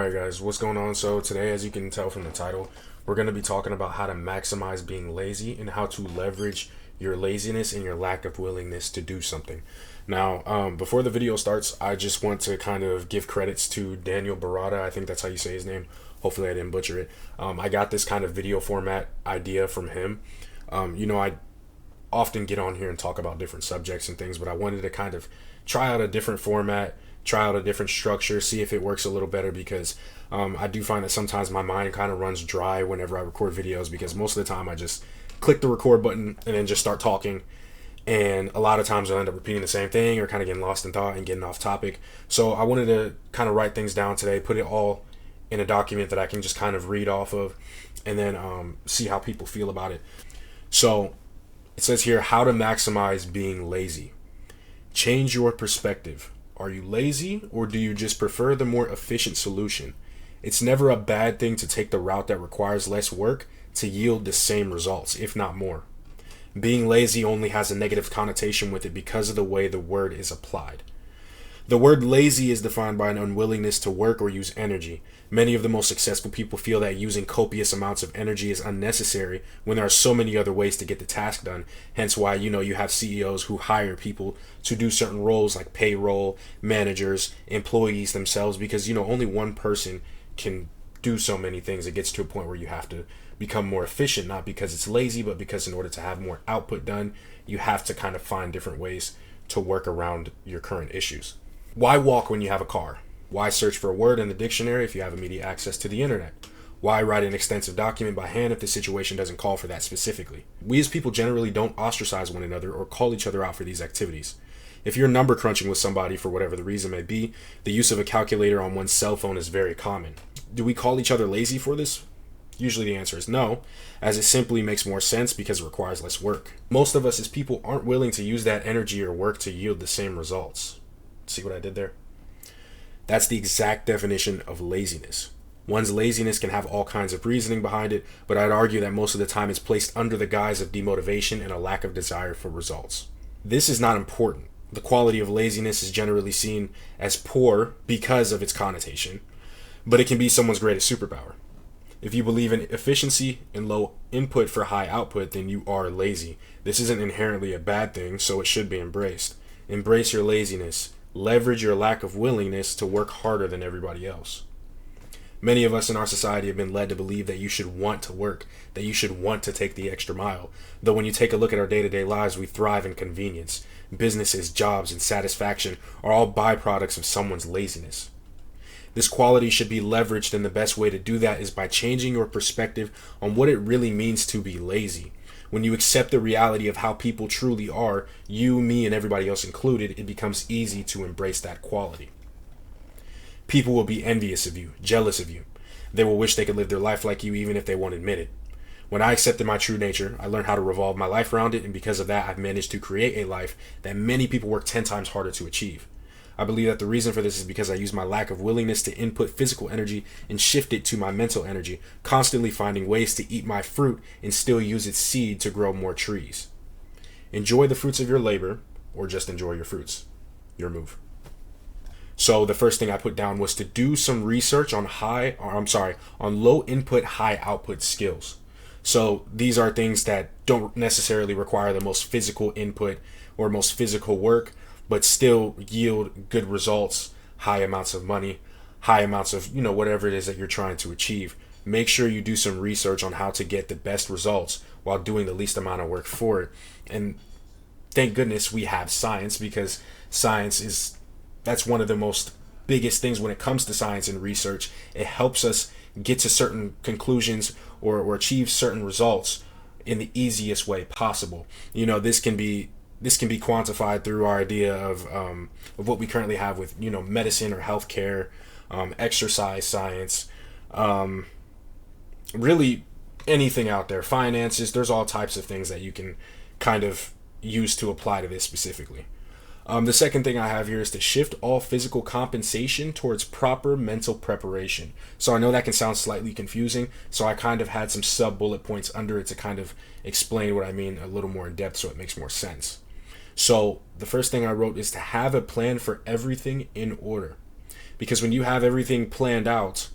Alright guys, what's going on? So today, as you can tell from the title, we're going to be talking about how to maximize being lazy and how to leverage your laziness and your lack of willingness to do something. Now, before the video starts, I just want to kind of give credits to Daniel Barada. I think that's how you say his name. Hopefully I didn't butcher it. I got this kind of video format idea from him. I often get on here and talk about different subjects and things, but I wanted to kind of try out a different format, try out a different structure, see if it works a little better, because I do find that sometimes my mind kind of runs dry whenever I record videos, because most of the time I just click the record button and then just start talking, and a lot of times I'll end up repeating the same thing or kind of getting lost in thought and getting off topic. So I wanted to kind of write things down today, put it all in a document that I can just kind of read off of, and then see how people feel about it. So it says here, how to maximize being lazy. Change your perspective. Are you lazy, or do you just prefer the more efficient solution? It's never a bad thing to take the route that requires less work to yield the same results, if not more. Being lazy only has a negative connotation with it because of the way the word is applied. The word lazy is defined by an unwillingness to work or use energy. Many of the most successful people feel that using copious amounts of energy is unnecessary when there are so many other ways to get the task done. Hence why, you have CEOs who hire people to do certain roles like payroll, managers, employees themselves, because, only one person can do so many things. It gets to a point where you have to become more efficient, not because it's lazy, but because in order to have more output done, you have to kind of find different ways to work around your current issues. Why walk when you have a car? Why search for a word in the dictionary if you have immediate access to the internet? Why write an extensive document by hand if the situation doesn't call for that specifically? We as people generally don't ostracize one another or call each other out for these activities. If you're number crunching with somebody for whatever the reason may be, the use of a calculator on one's cell phone is very common. Do we call each other lazy for this? Usually the answer is no, as it simply makes more sense because it requires less work. Most of us as people aren't willing to use that energy or work to yield the same results. See what I did there? That's the exact definition of laziness. One's laziness can have all kinds of reasoning behind it, but I'd argue that most of the time it's placed under the guise of demotivation and a lack of desire for results. This is not important. The quality of laziness is generally seen as poor because of its connotation, but it can be someone's greatest superpower. If you believe in efficiency and low input for high output, then you are lazy. This isn't inherently a bad thing, so it should be embraced. Embrace your laziness. Leverage your lack of willingness to work harder than everybody else. Many of us in our society have been led to believe that you should want to work, that you should want to take the extra mile. Though when you take a look at our day-to-day lives, we thrive in convenience. Businesses, jobs, and satisfaction are all byproducts of someone's laziness. This quality should be leveraged, and the best way to do that is by changing your perspective on what it really means to be lazy. When you accept the reality of how people truly are, you, me, and everybody else included, it becomes easy to embrace that quality. People will be envious of you, jealous of you. They will wish they could live their life like you even if they won't admit it. When I accepted my true nature, I learned how to revolve my life around it, and because of that, I've managed to create a life that many people work 10 times harder to achieve. I believe that the reason for this is because I use my lack of willingness to input physical energy and shift it to my mental energy, constantly finding ways to eat my fruit and still use its seed to grow more trees. Enjoy the fruits of your labor, or just enjoy your fruits. Your move. So the first thing I put down was to do some research on low input, high output skills. So these are things that don't necessarily require the most physical input or most physical work, but still yield good results, high amounts of money, high amounts of, whatever it is that you're trying to achieve. Make sure you do some research on how to get the best results while doing the least amount of work for it. And thank goodness we have science, because that's one of the most biggest things when it comes to science and research. It helps us get to certain conclusions or achieve certain results in the easiest way possible. This can be quantified through our idea of what we currently have with medicine or healthcare, exercise science, really anything out there, finances. There's all types of things that you can kind of use to apply to this specifically. The second thing I have here is to shift all physical compensation towards proper mental preparation. So I know that can sound slightly confusing, so I kind of had some sub bullet points under it to kind of explain what I mean a little more in depth so it makes more sense. So the first thing I wrote is to have a plan for everything in order. Because when you have everything planned out,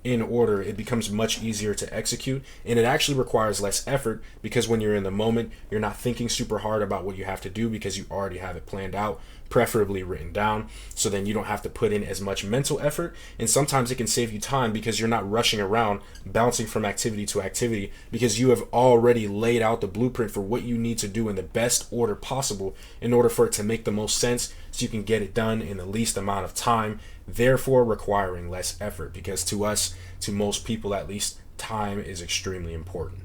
in order, it becomes much easier to execute, and it actually requires less effort because when you're in the moment, you're not thinking super hard about what you have to do because you already have it planned out, preferably written down. So then you don't have to put in as much mental effort, and sometimes it can save you time because you're not rushing around bouncing from activity to activity because you have already laid out the blueprint for what you need to do in the best order possible in order for it to make the most sense so you can get it done in the least amount of time, therefore requiring less effort, because to us, to most people at least, time is extremely important.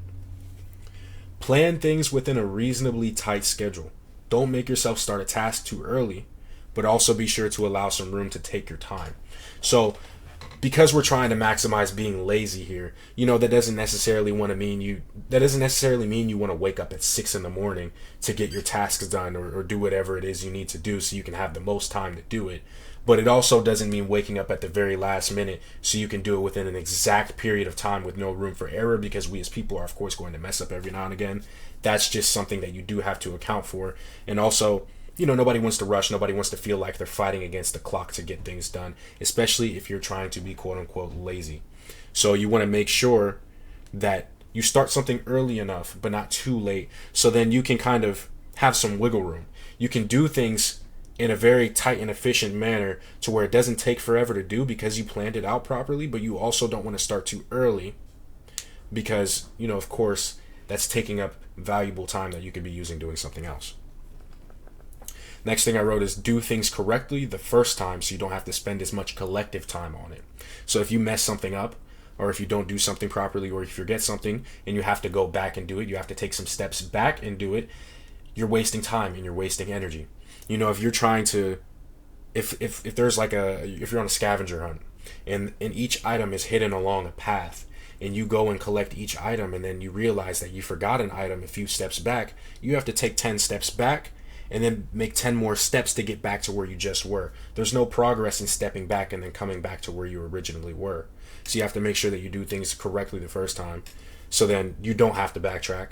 Plan things within a reasonably tight schedule. Don't make yourself start a task too early, but also be sure to allow some room to take your time. So because we're trying to maximize being lazy here, that doesn't necessarily mean you want to wake up at 6 in the morning to get your tasks done, or do whatever it is you need to do so you can have the most time to do it. But it also doesn't mean waking up at the very last minute so you can do it within an exact period of time with no room for error, because we as people are of course going to mess up every now and again. That's just something that you do have to account for. And also, nobody wants to rush. Nobody wants to feel like they're fighting against the clock to get things done, especially if you're trying to be quote unquote lazy. So you want to make sure that you start something early enough, but not too late. So then you can kind of have some wiggle room. You can do things in a very tight and efficient manner to where it doesn't take forever to do because you planned it out properly, but you also don't want to start too early because, of course, that's taking up valuable time that you could be using doing something else. Next thing I wrote is do things correctly the first time so you don't have to spend as much collective time on it. So if you mess something up, or if you don't do something properly, or if you forget something and you have to go back and do it, you have to take some steps back and do it, you're wasting time and you're wasting energy. If you're trying to, if there's if you're on a scavenger hunt and each item is hidden along a path, and you go and collect each item and then you realize that you forgot an item a few steps back, you have to take 10 steps back and then make 10 more steps to get back to where you just were. There's no progress in stepping back and then coming back to where you originally were. So you have to make sure that you do things correctly the first time, so then you don't have to backtrack,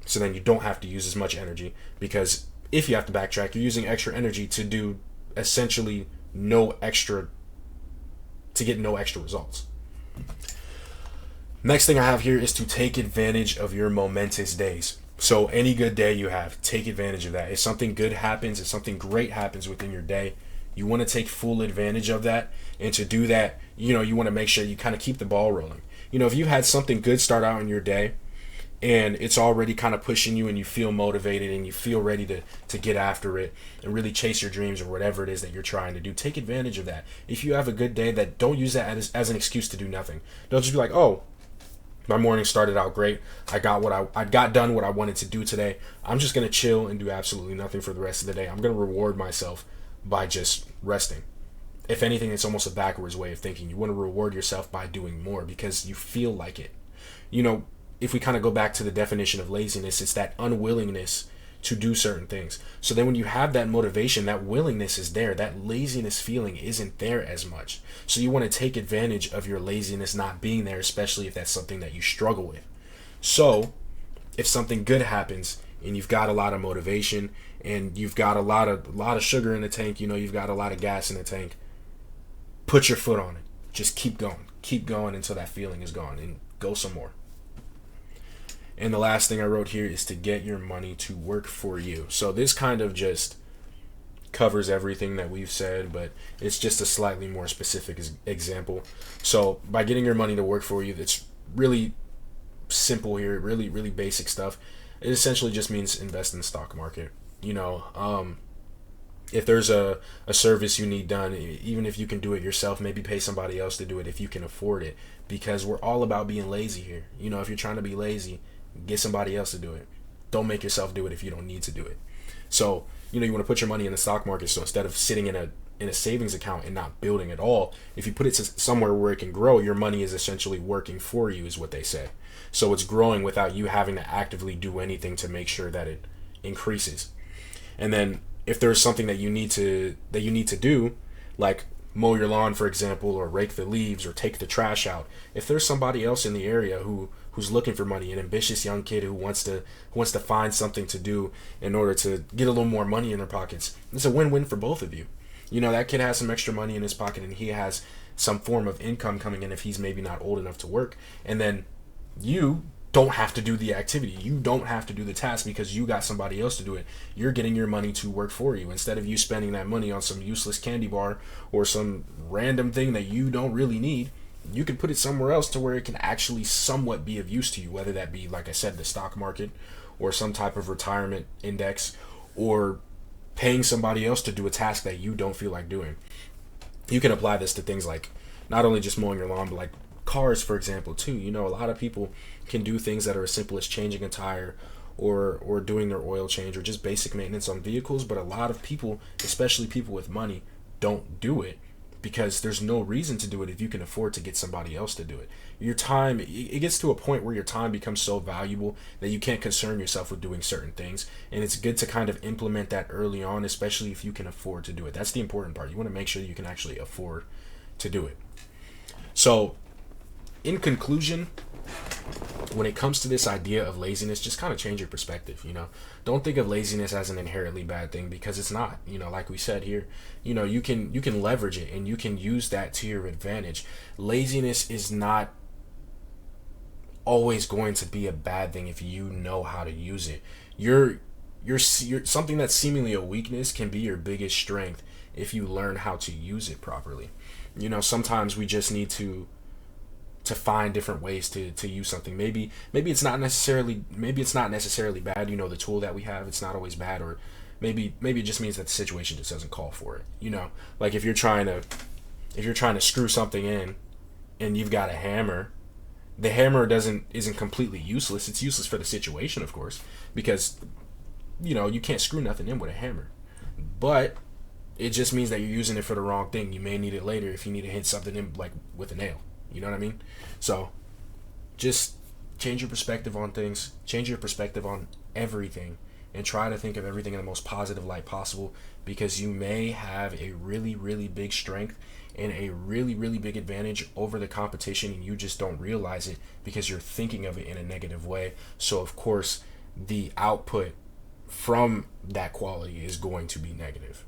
so then you don't have to use as much energy, because if you have to backtrack, you're using extra energy to do essentially to get no extra results. Next thing I have here is to take advantage of your momentous days. So any good day you have, take advantage of that. If something good happens, if something great happens within your day, you want to take full advantage of that. And to do that, you want to make sure you kind of keep the ball rolling. If you had something good start out in your day and it's already kind of pushing you and you feel motivated and you feel ready to get after it and really chase your dreams or whatever it is that you're trying to do, take advantage of that. If you have a good day, don't use that as an excuse to do nothing. Don't just be like, oh, my morning started out great. I got done what I wanted to do today. I'm just going to chill and do absolutely nothing for the rest of the day. I'm going to reward myself by just resting. If anything, it's almost a backwards way of thinking. You want to reward yourself by doing more because you feel like it. If we kind of go back to the definition of laziness, it's that unwillingness to do certain things. So then when you have that motivation, that willingness is there. That laziness feeling isn't there as much. So you want to take advantage of your laziness not being there, especially if that's something that you struggle with. So if something good happens and you've got a lot of motivation and you've got a lot of sugar in the tank, you've got a lot of gas in the tank, put your foot on it. Just keep going until that feeling is gone, and go some more. And the last thing I wrote here is to get your money to work for you. So this kind of just covers everything that we've said, but it's just a slightly more specific example. So by getting your money to work for you, it's really simple here, really, really basic stuff. It essentially just means invest in the stock market. If there's a service you need done, even if you can do it yourself, maybe pay somebody else to do it if you can afford it, because we're all about being lazy here. If you're trying to be lazy, get somebody else to do it. Don't make yourself do it if you don't need to do it. So, you want to put your money in the stock market. So instead of sitting in a savings account and not building at all, if you put it somewhere where it can grow, your money is essentially working for you, is what they say. So it's growing without you having to actively do anything to make sure that it increases. And then if there's something that you need to do, like mow your lawn, for example, or rake the leaves or take the trash out, if there's somebody else in the area who's looking for money, an ambitious young kid who wants to find something to do in order to get a little more money in their pockets, it's a win-win for both of you. That kid has some extra money in his pocket and he has some form of income coming in if he's maybe not old enough to work. And then you don't have to do the activity. You don't have to do the task because you got somebody else to do it. You're getting your money to work for you instead of you spending that money on some useless candy bar or some random thing that you don't really need. You can put it somewhere else to where it can actually somewhat be of use to you, whether that be, like I said, the stock market or some type of retirement index, or paying somebody else to do a task that you don't feel like doing. You can apply this to things like not only just mowing your lawn, but like cars, for example, too. You know, a lot of people can do things that are as simple as changing a tire or doing their oil change or just basic maintenance on vehicles. But a lot of people, especially people with money, don't do it because there's no reason to do it if you can afford to get somebody else to do it. Your time, it gets to a point where your time becomes so valuable that you can't concern yourself with doing certain things. And it's good to kind of implement that early on, especially if you can afford to do it. That's the important part. You want to make sure that you can actually afford to do it. So, in conclusion, when it comes to this idea of laziness, just kind of change your perspective. Don't think of laziness as an inherently bad thing, because it's not. Like we said here, you can leverage it and you can use that to your advantage. Laziness is not always going to be a bad thing if you know how to use it. You're something that's seemingly a weakness can be your biggest strength if you learn how to use it properly. Sometimes we just need to find different ways to use something. Maybe it's not necessarily bad. The tool that we have, it's not always bad, or maybe it just means that the situation just doesn't call for it. Like if you're trying to screw something in and you've got a hammer, the hammer isn't completely useless. It's useless for the situation, of course, because you can't screw nothing in with a hammer. But it just means that you're using it for the wrong thing. You may need it later if you need to hit something in, like with a nail. You know what I mean? So just change your perspective on things, change your perspective on everything, and try to think of everything in the most positive light possible, because you may have a really, really big strength and a really, really big advantage over the competition, and you just don't realize it because you're thinking of it in a negative way. So of course the output from that quality is going to be negative.